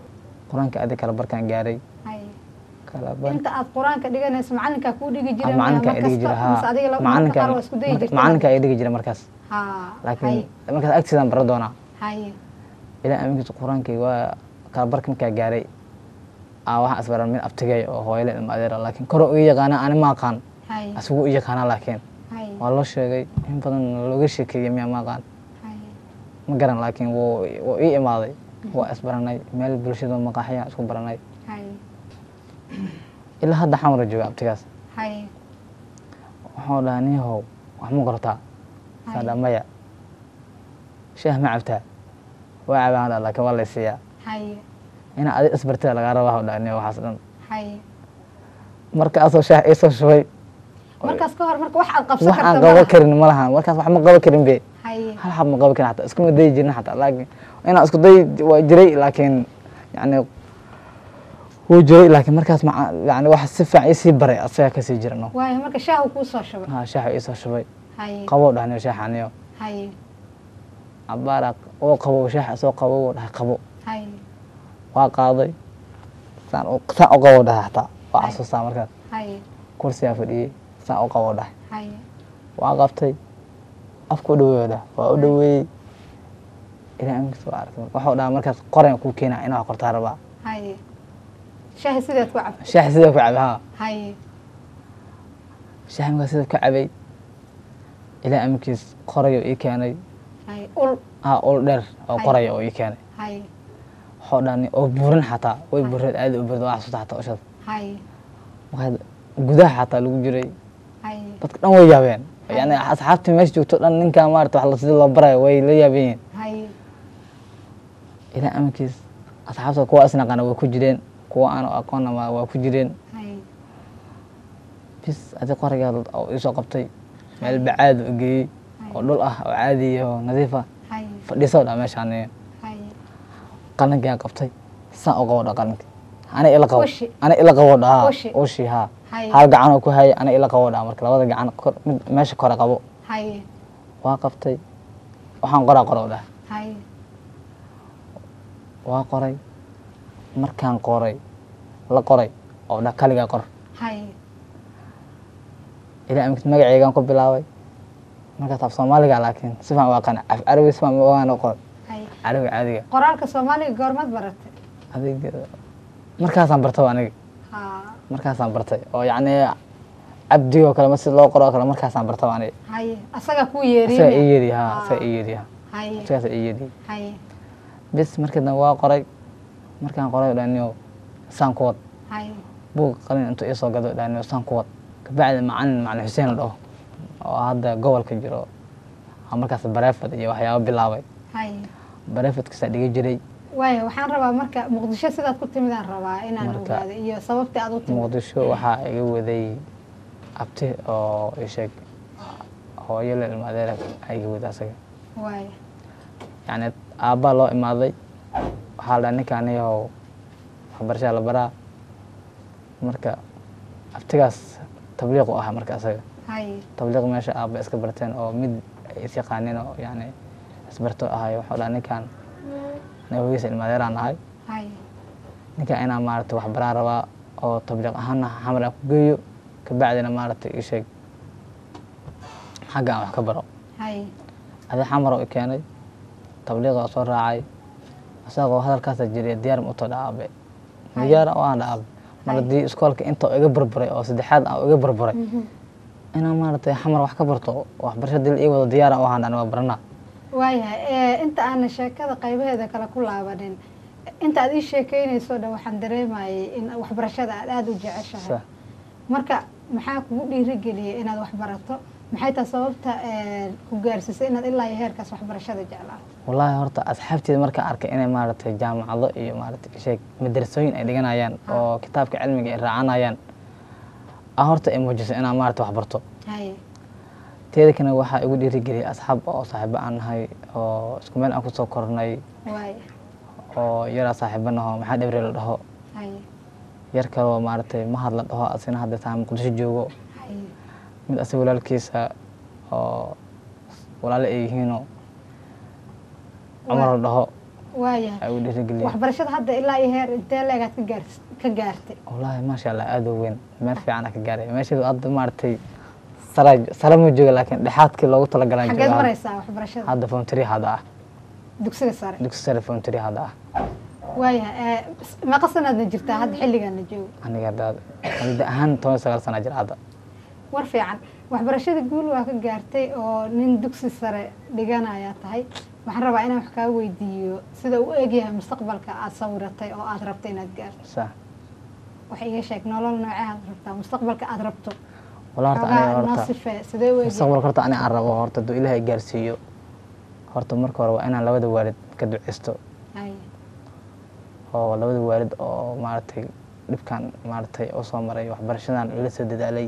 qur-aanka adi kala barkaan gaaray inta aad qur-aanka dhiganayso macalinkaa kuu dhigi jiray macalinka ay dhigi jiray macalinka ay dhigi jiray markaas laakiin markaas agtiisaan bara doonaa ilaa aminkiisa qur-aankii waa kala barka markaa gaaray waxaan isbaran mid abtigay oo hooyale ilma adeera laakiin koro ii yaqaana ani ma aqaan asigu ii yaqaana laakiin waa loo sheegay in badan looga sheekeeyey miyaa ma aqaan ma garan laakiin wuu ii imaaday waa isbaranay meel bulshada maqaaxiyaan isku baranay ilaa hadda xamara jooga abtigaas wuxuu dhaha niyahow wax ma qortaa saa dhaa maya shaah ma cabtaa waa cabaan laakiin waa la siiyaa haye ina adi isbartay laga rabaa oo dhaaniyo waxaas dhan haye markaasoo shaah ay soo shubay markaas ka hor marka wax aad qabsan wax aan karto qaban karin ma lahan markaas wax ma qaban karin be haye hal xab ma qaban karin xataa iskuma dayi jirin xataa laakiin inaan isku day waa jiray laakiin yani wuu jiray laakiin markaas ma yani wax si fiican isii baray asaga kasii jirano waaye marka shaah uu kuu soo shubay ha shaah ii soo shubay haye qabo dhaaniyo shaahaniyo haye cabaara oo qabo shaah soo qabo dhahay qabo haye waa qaaday saan u qabo dhahay xataa waa xasuustaa markaas haye kursigaa fadhiyey saan u qabo dhahay haye waa qabtay afku dhaweeyda waa u dhaweeyey ilaa amkiis waa arkay waxuu dhahaa markaas qoran ku keenaa inaa wax qortaa rabaa haye shaahi sideed ku cabtay shaah sidoo ku cabay haa haye shaah markaas sidoo ku cabay ilaa amkiis qorayo ii keenay haye ul ul dheer oo qoraya oo ii keenay haye waxuu dhahaa oo buurin xataa way buureed aad u buureed waa xasuusta xataa ushad haye markaas gudaha xataa lagu jiray haye dadka dhan way yaabeen yani asxaabtii meesha joogto dhan ninkaa maarata wax sidii loo barayo way la yaabeen haye ilaa amkiis asxaabta kuwa isnaqana waa ku jireen kuwa aan aqoonna waa ku jireen haye bis adi qorigaa oo iisoo qabtay meel bacaad u geeyey oo dhul ah oo caadi oo nadiif ah haye fadhiisoo dhaa meeshaan haye qalinkiaan qabtay saan u qabo dha qalinki ana ila qabo Ushi. ana ila qabo dha Ushi. ushi haa Haye. hal gacan oo ku haya ana ila qabo dha marka labada gacan mid meesha kore qabo haye waa qabtay waxaan qoraa qoro dhah haye waa qoray markaan qoray la qoray oo dhah kaligaa qor haye ilaa amkis magaceygaan ku bilaabay markaas af soomaaliga laakiin si fiican u aqaan af carabi si fiican ma ogaan qor haye carabi caadiga qoraalka soomaaliga goormaad baratay adiga markaasaan bartay aniga haa markaasaan bartay oo yacni cabdi oo kale ma si loo qoro oo kale markaasaan bartay aniga haye asagaa kuu asaga ii yeeriye yeedhi haa asaga ii yeedhi haa haye asagas ii yeedhi haye bis markii dambe waa qoray markaan qoray dhaniyo saan ku wad haye buug qalin intuu iisoo gado dhaniyo saan ku wad kabacdi macalin xuseen la dhaho oo hadda gobolka jiro markaas bareefad iyo waxyaabo bilaabay haye bareefadkiisaa dhiga jiray waayo waxaan rabaa marka muqdisho sidaad ku timidaan rabaa inaan Marka- ogaado iyo sababtii aad u timid muqdisho waxaa iga waday abti oo isheeg hooyo la ilma adeer iga waday asaga waayo yacni aabbaa loo imaaday waxaa la dhaha ninkaan iyahow waxbarashaa la baraa marka abtigaas tabliiq u ahaa marka asaga haye tabliiq meesha aabba iska barteen oo mid ay is yaqaaneen oo yacni isbarto ahay waxuu dhaha ninkaan aniga hooyadiisa ilma adeeraan nahay haye ninkaan inaan maaragtay wax baraan rabaa oo tabliiq ahaanna xamar aan ku geeyo kabacdina maaragtay ii sheeg xagga aan wax ka baro haye adi xamar oo i keenay tabliiqa soo raacay isagoo hadalkaasa jiray diyaar ma u too dhaabe diyaar oo aan dhaabe mar haddii iskoolka inta iga barbaray oo saddexaad aan iga barbaray inaan maaragtay xamar wax ka barto waxbarasho dil ii wado diyaar oo ahaan waa baranaa waayahay inta aanan sheekada qaybaheeda kale ku laabanin inta aad ii sheekeynayso dhan waxaan dareemayay in waxbarashada aad aada u jeceshahay Sa- marka maxaa kugu dhiirigeliyay inaad wax barato maxay tahay sababta ku gaarsiisay inaad ilaa iyo heerkaas waxbarashada jeclaato wallaahi horta asxaabteeda markaan arkay inay maaragtay jaamacado iyo maaragtay sheeg madrasooyin ay dhiganayaan oo kitaabka cilmiga ay raacanayaan aan horta ay muujiso inaan maaragtay wax barto haye teeda kana waxaa igu dhiirigeliyay asxaab oo saaxiibo aan nahay oo isku meel aan kusoo kornay waayo oo yaraa saaxiibanaho maxaa dhebre la dhaho haye yar kaloo maaragtay mahad la dhaho asina hadda taa muqdisho joogo haye mid asaga walaalkiisa oo walaalo ay yihiinoo cumar la dhaho waayahay ay igu dhiirigeliyeen waxbarashada hadda ilaa iyo heer intee leegaad ka gaartay wallaahi maasha allah aada u weyn meel fiican aan ka gaaray meesheedu hadda maaragtay sare ma jooga laakiin dhexaadkii loogu talagalaan xageed jooga maraysaa waxbarashada hadda form 3 hadda ah dugsiga sare dugsi sare form 3 hadda ah waayahay meeqa sanaadna jirtaa hadda xilligaana joogo aniga hadda muddo ahaan 19 sana jir hadda war fiican waxbarashada guul waa ka gaartay oo nin dugsi sare dhiganaya tahay waxaan rabaa inaan wax kaa weydiiyo sida u egyahay mustaqbalka aad sawiratay oo aad rabto inaad gaarto sa wax iga sheeg nolol nooceaad rabtaa mustaqbalka aad rabto wala horta aniga noo horta sifee sidee u egyahay mustaqbalka horta aniga aan rabo horta duu ilaahay gaarsiiyo horta marka hore waa inaan labada waalid ka duceysto haye oo labada waalid oo maaragtay dhibkan maaragtay oo soo maray waxbarashadan ila soo dadaalay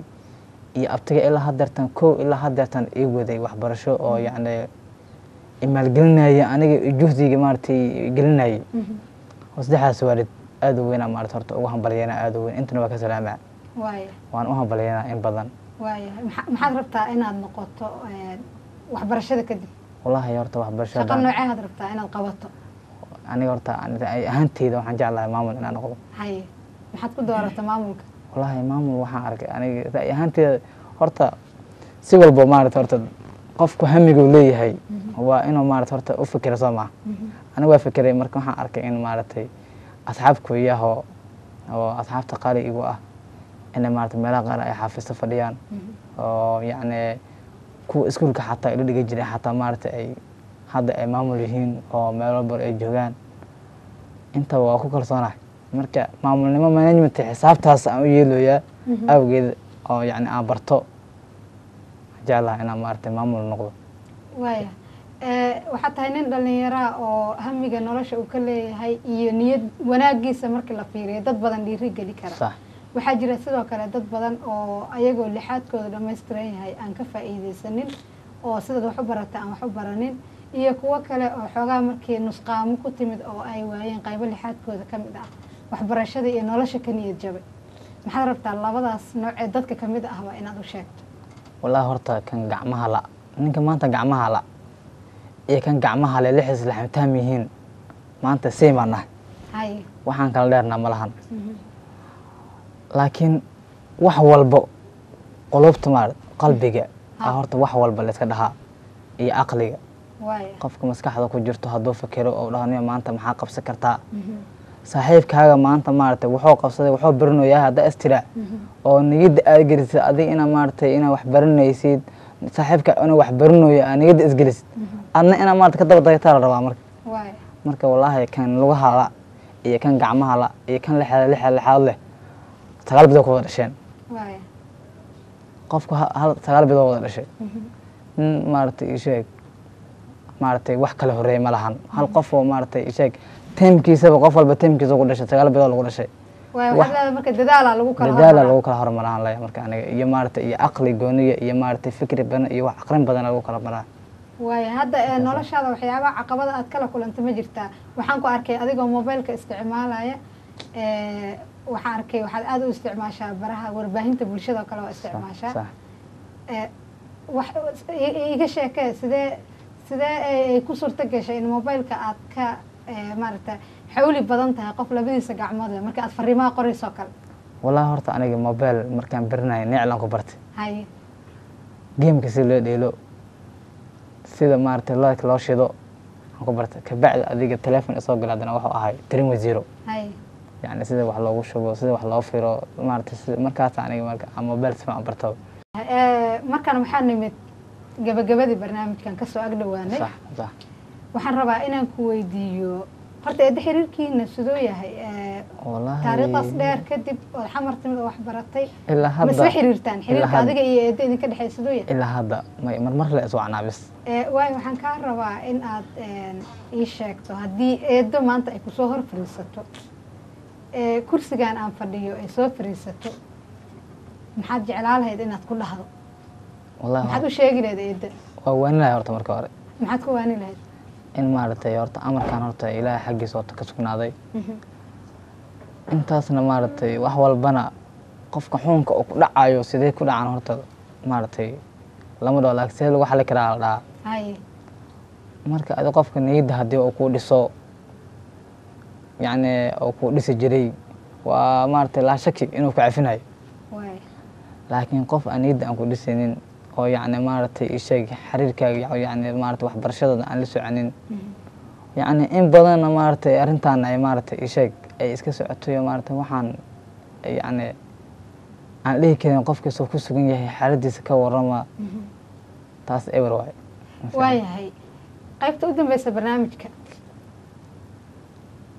iyo abtiga ilaa haddeertan ilaa haddeertan ii waday waxbarasho oo yacni imaalgelinaya aniga juhdiga maaragtay gelinayay oo saddexdaas waalid aad u weynaa maaragtay horta ugu hambalyeena aad u weyn intana waa ka salaamaa waaya waan u hambalyeena in badan waaya maxaad rabtaa inaad noqoto waxbarashada kadib wallaahi horta shaqo waxbarashada nooceead rabtaa inaad qabato aniga horta ay ahaanteyda waxaan jeclahay maamul inaan noqdo haye maxaad ku doorata maamulka wallaahi maamul waxaan arkay aniga ra'yi ahaanteyda horta si walba maaragtay horta qofku hamigu leeyahay waa inuu maaragtay horta u fikiro soo maha aniga waa fikiray marka waxaan arkay in maaragtay asxaabku iyaho oo asxaabta qaali igu ah inay maaragtay meelaha qaar ay xaafisto fadhiyaan oo yacni kuwa iskuulka xataa ila dhiga jiray xataa maaragtay ay hadda ay maamul yihiin oo meel walba ay joogaan intaba waa ku kalsoonahay marka maamulnimo management xisaabtaas aan u yeeloyaa awgeed oo yacni aan barto jeclaha inaan maaragtay maamul noqdo waaya waxaad tahay nin dhallinyaraa oo hamiga nolosha uu ka leeyahay iyo niyad wanaagiisa markii la fiiriyo dad badan dhiiri geli kara sax waxaa jira sidoo kale dad badan oo ayagoo lixaadkooda dhammaystiran yahay aan ka faa'iidaysanin oo sidaad wax u barata aan wax u baranin iyo kuwo kale oo xoogaa markii nusqaamo ku timid oo ay waayeen qaybo lixaadkooda ka mid ah waxbarashada iyo nolosha ka niyad jabay maxaad rabtaa labadaas noocee dadka ka mid ahba inaad u sheegto wallaahi horta kan gacmaha la ninka maanta gacmaha la iyo kan gacmaha le lixis laxamtaam yihiin maanta same baan nahay haye waxaan kala dheernaa ma lahan laakiin wax walbo qulubta maarad qalbiga horta wax walba la iska dhahaa iyo aqliga waaya qofka maskaxda ku jirto hadduu fikiro oo dhahaniyo maanta maxaa qabsan kartaa saaxiibkaaga maanta maaragtay wuxuu qabsaday wuxuu baranayaa hadda istira oo niyadda aad gelisid adiga inaa maaragtay inaa wax baranaysid saaxiibka inuu wax baranayo aa niyadda isgelisid adna inaa maarata ka daba dagtaa la rabaa marka waaya marka wallaahi kan lugaha la iyo kan gacmaha la iyo kan lixaad leh sagaal bilood ku wada dhasheen waaya qofku hal sagaal bilood wada dhashay nin maaragtay isheeg maaragtay wax kala horeeyay ma lahan hal qof oo maaragtay isheeg teemkiisaba qof walba teemkiisa ku dhashay sagaal bilood lagu dhashay waaya waxaad leedahay marka dadaalaa lagu kala dadaala lagu kala hormaraan laya marka aniga iyo maaragtay iyo aqli gooniya iyo maaragtay fikri badan iyo wax aqrin badan lagu kala maraa waaya hadda noloshaada waxyaabaha caqabada aad kala kulanta ma jirtaa waxaan ku arkay adigoo mobilka isticmaalaya waxaan arkay waxaad aad u isticmaashaa baraha warbaahinta bulshada oo kale waa isticmaashaa sax wax iga sheekee sidee ay ku suurto gashay in mobilka aad ka maaragta xawli badan tahay qof labadiisa gacmood leh marka aad fariimaha qorayso kale wallaahi horta aniga mobile markaan baranayo niclan ku bartay haye geemka si loo dheelo sida maaragtay like loo shido aan ku bartay kabacdi adiga telefoon isoo galaadana wuxuu ahay 310 haye yacni sida wax loogu shubo sida wax loo firo maaragtay sida markaas aniga marka aan mobile si fiican barto markaan waxaa nimid gabagabadii barnaamijkan kasoo ag dhawaanay sax sax waxaan rabaa inaan ku weydiiyo horta eedda xiriirkiina sidoo yahay wallaahi taariikhdaas dheer kadib oo xamar timid oo wax baratay ilaa ma isla hadda xiriirtaan xiriirka adiga iyo eedda idinka dhexeeya sidoo yahay ilaa hadda mar la iswacnaa bis waayo waxaan kaa rabaa in aad ii sheegto haddii eeddo maanta ay kusoo hor fariisato kursigan aan fadhiyo ay soo fariisato maxaad jeclaa lahayd inaad ku dhahdo wallaahi maxaad u sheegi lahayd eedda waa waaninahay horta marka hore maxaad ku waani lahayd in maaragtay horta amarkan horta ilaahay xaggiisa horta ka sugnaaday intaasna maaragtay wax walbana qofka xuunka uu ku dhacayo sidee ku dhacan horta maaragtay lama dhaho laakiin sidee lagu xali karaa la dhahaa haye marka adi qofka niyadda haddii uu ku dhiso yacni uu ku dhisi jiray waa maaragtay laa shaki inuu ku cafinayo waay laakiin qof aan niyadda aan ku dhisaynin oo yacni maaragtay isheeg xiriirkaaga yacni maaragtay waxbarashadooda aan la soconin yacni in badanna maaragtay arrintan ay maaragtay isheeg ay iska socotayo maaragtay waxaan yacni aan dhihi karin qofkiisoo ku sugan yahay xaaladiisa ka warrama taas ewer waaye waayahay qaybta u dambeysa barnaamijka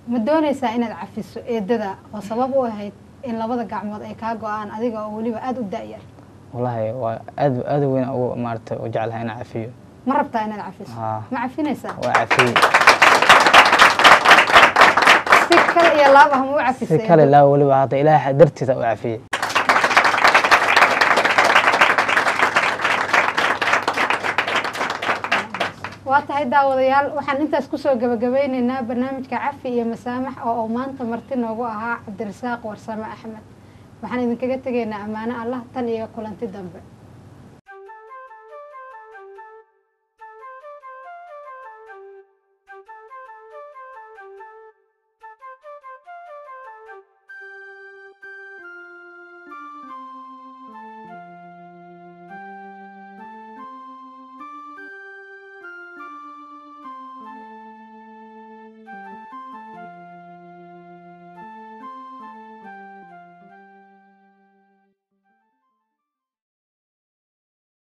ma doonaysaa inaad cafiso eedada oo sabab u ahayd in labada gacmood ay kaa go-aan adiga oo weliba aada u da-yar wallaahi waa aad weyn ugu maaragtay u jeclahay inaan cafiyo ma rabtaa inaad cafiso ma cafinaysaa waa cafiyey si kale iyo laab ah ma u cafisay si kale laa weliba hadda ilaahay dartiisa u cafiyey waa tahay daawadayaal waxaan intaas kusoo gabagabeyneynaa barnaamijka cafi iyo masaamax oo maanta marti noogu ahaa Cabdirasaaq Warsame Axmed waxaan idinkaga tegaynaa ammaano Allah tan iyo kulanti dambe